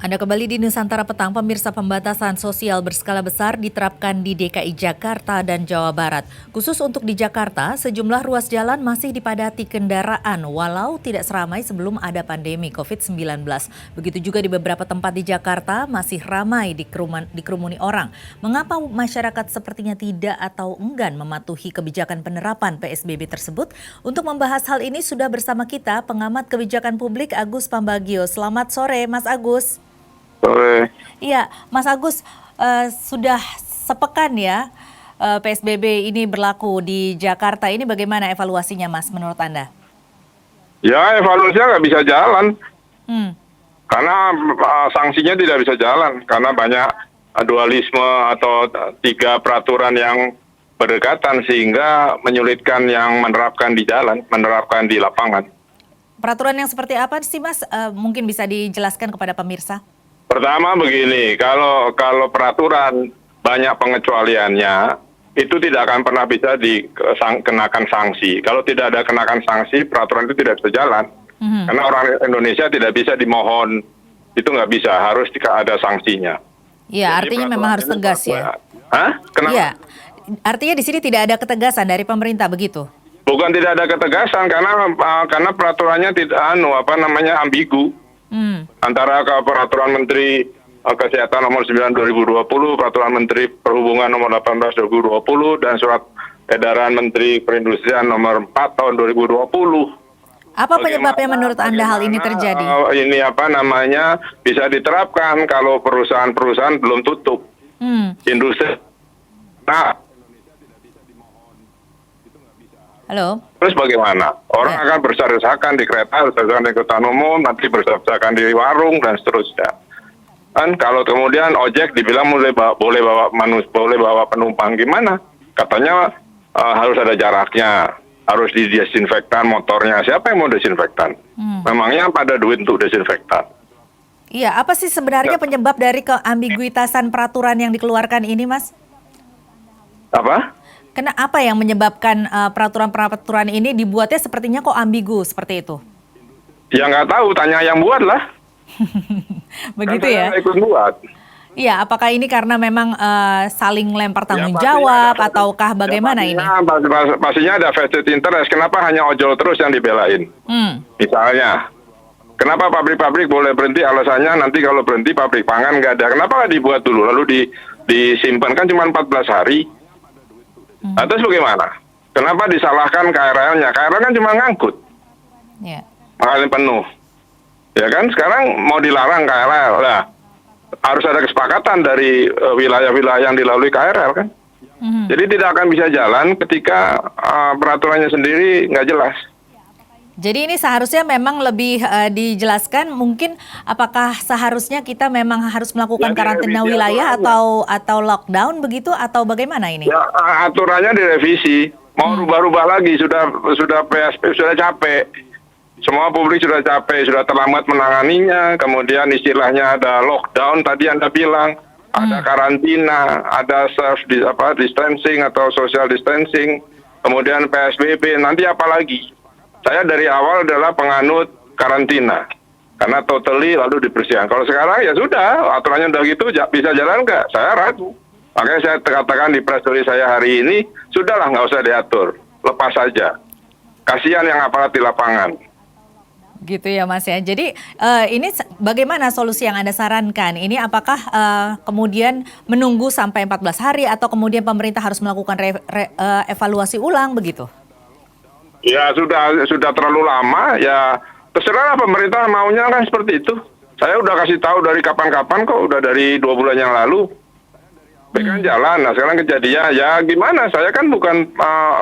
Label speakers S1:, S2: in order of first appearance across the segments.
S1: Anda kembali di Nusantara Petang, pemirsa. Pembatasan sosial berskala besar diterapkan di DKI Jakarta dan Jawa Barat. Khusus untuk di Jakarta, sejumlah ruas jalan masih dipadati kendaraan walau tidak seramai sebelum ada pandemi COVID-19. Begitu juga di beberapa tempat di Jakarta masih ramai dikerumuni orang. Mengapa masyarakat sepertinya tidak atau enggan mematuhi kebijakan penerapan PSBB tersebut? Untuk membahas hal ini sudah bersama kita pengamat kebijakan publik Agus Pambagio. Selamat sore, Mas Agus.
S2: Sore.
S1: Iya, Mas Agus, sudah sepekan ya PSBB ini berlaku di Jakarta. Ini bagaimana evaluasinya, Mas, menurut Anda?
S2: Ya, evaluasinya nggak bisa jalan.
S1: Hmm.
S2: Karena sanksinya tidak bisa jalan. Karena banyak dualisme atau 3 peraturan yang berdekatan sehingga menyulitkan yang menerapkan di jalan, menerapkan di lapangan.
S1: Peraturan yang seperti apa sih, Mas? Mungkin bisa dijelaskan kepada pemirsa.
S2: Pertama begini, kalau peraturan banyak pengecualiannya, itu tidak akan pernah bisa dikenakan sanksi. Kalau tidak ada kenakan sanksi, peraturan itu tidak bisa jalan. Karena orang Indonesia tidak bisa dimohon, itu nggak bisa, harus ada sanksinya.
S1: Iya, artinya memang harus tegas ya.
S2: Hah? Kenapa?
S1: Iya, artinya di sini tidak ada ketegasan dari pemerintah, begitu?
S2: Bukan tidak ada ketegasan, karena peraturannya tidak ambigu. Antara peraturan Menteri Kesehatan nomor 9 2020, peraturan Menteri Perhubungan nomor 18 2020, dan surat edaran Menteri Perindustrian nomor 4 tahun 2020.
S1: Apa penyebabnya menurut Anda hal ini terjadi?
S2: Ini bisa diterapkan kalau perusahaan-perusahaan belum tutup. Industri. Nah,
S1: halo?
S2: terus bagaimana? Orang akan berdesak-desakan di kereta, berdesak-desakan di angkutan umum, nanti berdesak-desakan di warung, dan seterusnya. Kan kalau kemudian ojek dibilang boleh bawa penumpang, gimana? Katanya harus ada jaraknya, harus didesinfektan motornya. Siapa yang mau desinfektan? Memangnya pada duit untuk desinfektan?
S1: Iya, apa sih sebenarnya penyebab dari keambiguitasan peraturan yang dikeluarkan ini, Mas?
S2: Apa?
S1: Apa yang menyebabkan peraturan-peraturan ini dibuatnya sepertinya kok ambigu seperti itu?
S2: Ya nggak tahu, tanya yang buat lah.
S1: Begitu
S2: kan
S1: ya?
S2: saya ikut buat.
S1: Iya, apakah ini karena memang saling lempar tanggung jawab ataukah bagaimana ini?
S2: Pastinya ada vested interest. Kenapa hanya ojol terus yang dibelain? Misalnya, kenapa pabrik-pabrik boleh berhenti? Alasannya nanti kalau berhenti pabrik pangan nggak ada. Kenapa nggak dibuat dulu lalu disimpan? Kan cuma 14 hari. Terus bagaimana? Kenapa disalahkan KRL-nya? KRL kan cuma ngangkut.
S1: Ya.
S2: Makanya penuh. Ya kan? Sekarang mau dilarang KRL. Nah, harus ada kesepakatan dari wilayah-wilayah yang dilalui KRL kan? Jadi tidak akan bisa jalan ketika peraturannya sendiri nggak jelas.
S1: Jadi ini seharusnya memang lebih dijelaskan, mungkin apakah seharusnya kita memang harus melakukan karantina wilayah atau lockdown begitu, atau bagaimana ini?
S2: Ya, aturannya direvisi, mau rubah-rubah lagi, sudah PSBB sudah capek. Semua publik sudah capek, sudah terlambat menanganinya, kemudian istilahnya ada lockdown tadi Anda bilang, ada karantina, ada distancing atau social distancing, kemudian PSBB, nanti apa lagi? Saya dari awal adalah penganut karantina, karena totally lalu dibersihkan. Kalau sekarang ya sudah, aturannya udah gitu, bisa jalan nggak? Saya ragu. Makanya saya katakan di press release saya hari ini, sudahlah nggak usah diatur, lepas saja. Kasihan yang aparat di lapangan.
S1: Gitu ya, Mas ya. Jadi ini bagaimana solusi yang Anda sarankan? Ini apakah kemudian menunggu sampai 14 hari atau kemudian pemerintah harus melakukan evaluasi ulang begitu?
S2: Ya sudah terlalu lama, ya terserah pemerintah maunya kan seperti itu. Saya udah kasih tahu dari kapan-kapan kok, udah dari 2 bulan yang lalu. Kan jalan, nah sekarang kejadian, ya gimana, saya kan bukan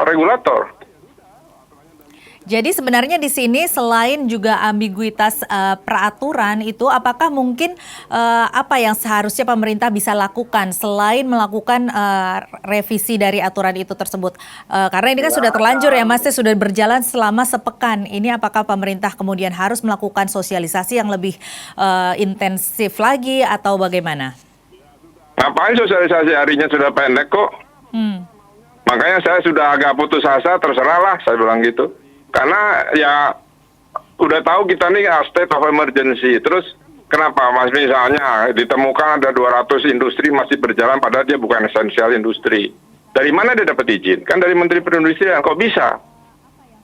S2: regulator.
S1: Jadi sebenarnya di sini selain juga ambiguitas peraturan itu, apakah mungkin apa yang seharusnya pemerintah bisa lakukan selain melakukan revisi dari aturan itu tersebut? Karena ini kan sudah terlanjur ya, Mas, sudah berjalan selama sepekan. Ini apakah pemerintah kemudian harus melakukan sosialisasi yang lebih intensif lagi atau bagaimana?
S2: Ngapain sosialisasi, harinya sudah pendek kok. Makanya saya sudah agak putus asa, terserahlah saya bilang gitu. Karena ya udah tahu kita nih state of emergency, terus Kenapa, Mas? Misalnya ditemukan ada 200 industri masih berjalan padahal dia bukan esensial industri. Dari mana dia dapat izin? Kan dari Menteri Perindustrian. Kok bisa?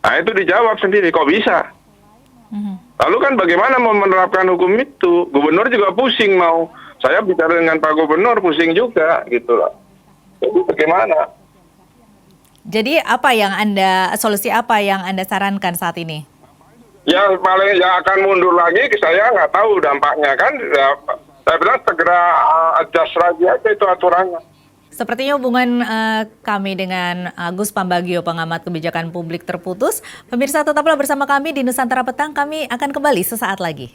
S2: Nah, itu dijawab sendiri. Kok bisa? Lalu kan bagaimana mau menerapkan hukum itu? Gubernur juga pusing mau. Saya bicara dengan Pak Gubernur pusing juga gitu loh. Jadi bagaimana?
S1: Jadi solusi apa yang Anda sarankan saat ini?
S2: Ya paling ya akan mundur lagi, saya nggak tahu dampaknya kan. Ya, saya bilang segera adjust lagi aja itu aturannya.
S1: Sepertinya hubungan kami dengan Agus Pambagio, pengamat kebijakan publik terputus. Pemirsa tetaplah bersama kami di Nusantara Petang, kami akan kembali sesaat lagi.